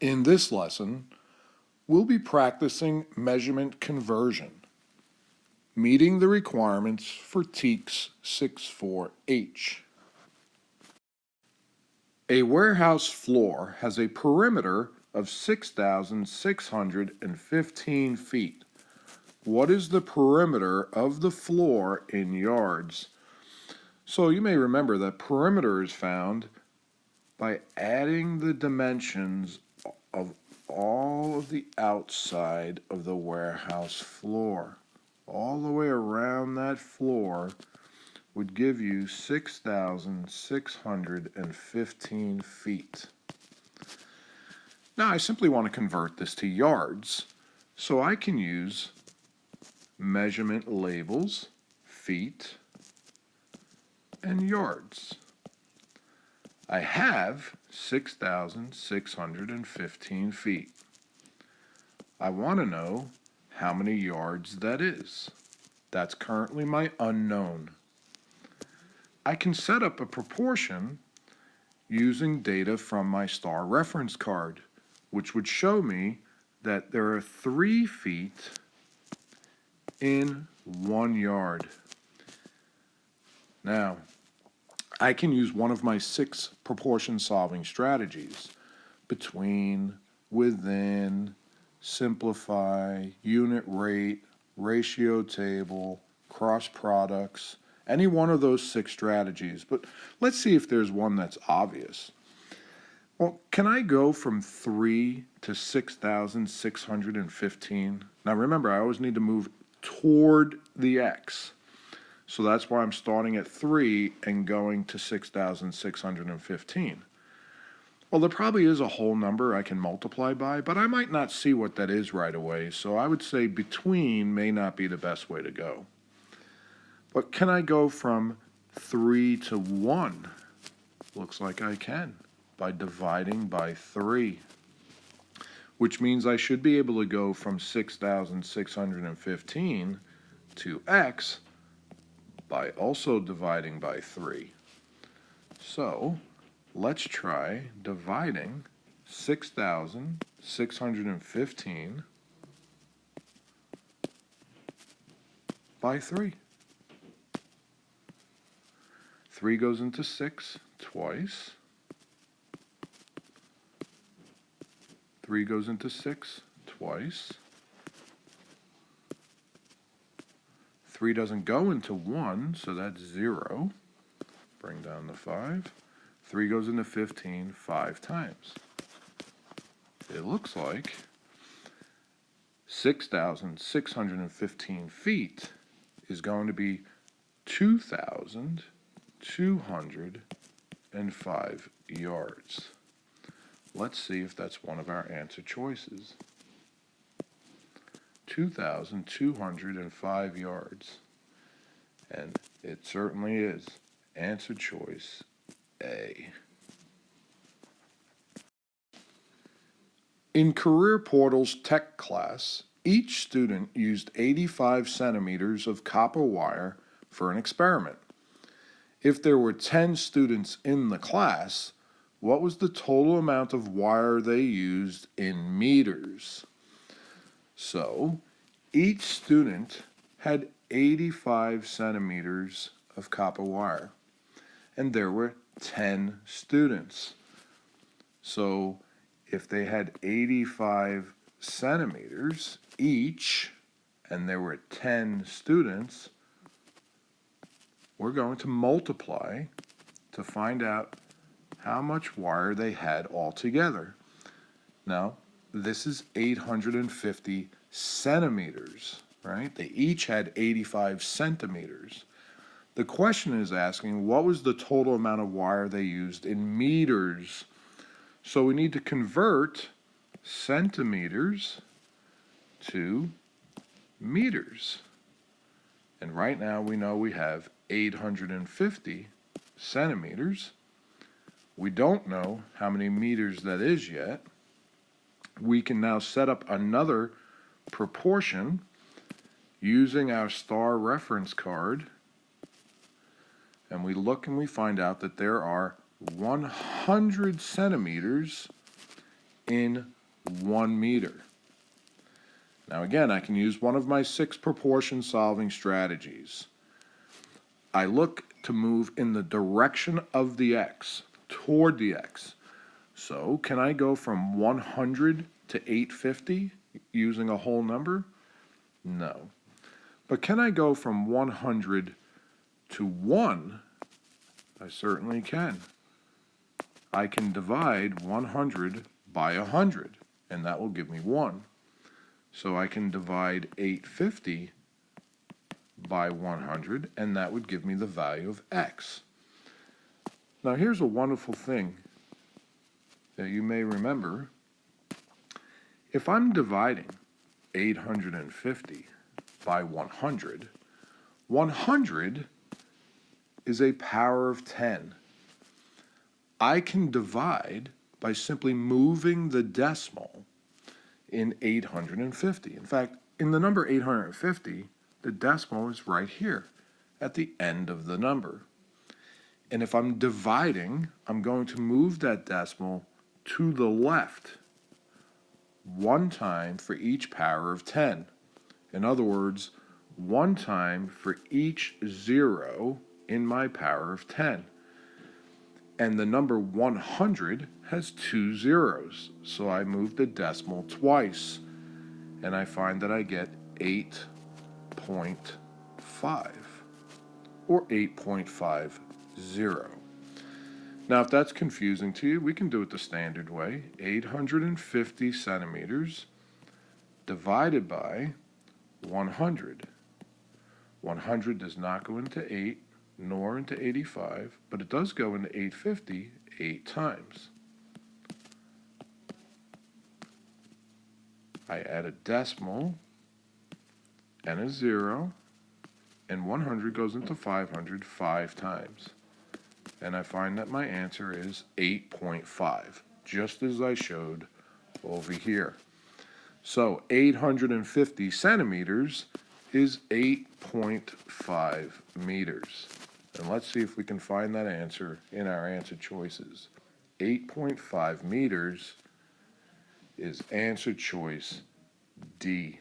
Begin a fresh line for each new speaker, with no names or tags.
In this lesson, we'll be practicing measurement conversion, meeting the requirements for TEKS 64H. A warehouse floor has a perimeter of 6,615 feet. What is the perimeter of the floor in yards? So you may remember that perimeter is found by adding the dimensions of all of the outside of the warehouse floor. All the way around that floor would give you 6,615 feet. Now I simply want to convert this to yards, so I can use measurement labels, feet, and yards. I have 6,615 feet. I want to know how many yards that is. That's currently my unknown. I can set up a proportion using data from my STAAR reference card, which would show me that there are 3 feet in 1 yard. Now, I can use one of my 6 proportion solving strategies: between, within, simplify, unit rate, ratio table, cross products, any one of those 6 strategies. But let's see if there's one that's obvious. Well, can I go from 3 to 6,615? Now remember, I always need to move toward the X. So that's why I'm starting at 3 and going to 6,615. Well, there probably is a whole number I can multiply by, but I might not see what that is right away, so I would say between may not be the best way to go. But can I go from 3 to 1? Looks like I can, by dividing by 3, which means I should be able to go from 6,615 to X by also dividing by 3. So let's try dividing 6,615 by 3. 3 goes into 6 twice. 3 goes into 6 twice. 3 doesn't go into 1, so that's 0. Bring down the 5. 3 goes into 15 5 times. It looks like 6,615 feet is going to be 2,205 yards. Let's see if that's one of our answer choices. 2,205 yards. And it certainly is. Answer choice A. In Career Portal's tech class, each student used 85 centimeters of copper wire for an experiment. If there were 10 students in the class, what was the total amount of wire they used in meters? So, each student had 85 centimeters of copper wire, and there were 10 students. So, if they had 85 centimeters each, and there were 10 students, we're going to multiply to find out how much wire they had altogether. Now, this is 850 centimeters, right? They each had 85 centimeters. The question is asking, what was the total amount of wire they used in meters? So we need to convert centimeters to meters. And right now we know we have 850 centimeters. We don't know how many meters that is yet. We can now set up another proportion using our STAAR reference card, and we look and we find out that there are 100 centimeters in 1 meter. Now again, I can use one of my 6 proportion solving strategies. I look to move in the direction of the x, toward the x. So can I go from 100 to 850 using a whole number? No. But can I go from 100 to 1? I certainly can. I can divide 100 by 100, and that will give me 1. So I can divide 850 by 100, and that would give me the value of x. Now here's a wonderful thing that you may remember. If I'm dividing 850 by 100, 100 is a power of 10. I can divide by simply moving the decimal in 850. In fact, in the number 850, the decimal is right here at the end of the number. And if I'm dividing, I'm going to move that decimal to the left 1 time for each power of 10. In other words, 1 time for each 0 in my power of 10. And the number 100 has 2 zeros, so I move the decimal twice, and I find that I get 8.5, or 8.50. Now, if that's confusing to you, we can do it the standard way. 850 centimeters divided by 100. 100 does not go into 8, nor into 85, but it does go into 850 8 times. I add a decimal and a 0, and 100 goes into 500 5 times. And I find that my answer is 8.5, just as I showed over here. So 850 centimeters is 8.5 meters. And let's see if we can find that answer in our answer choices. 8.5 meters is answer choice D.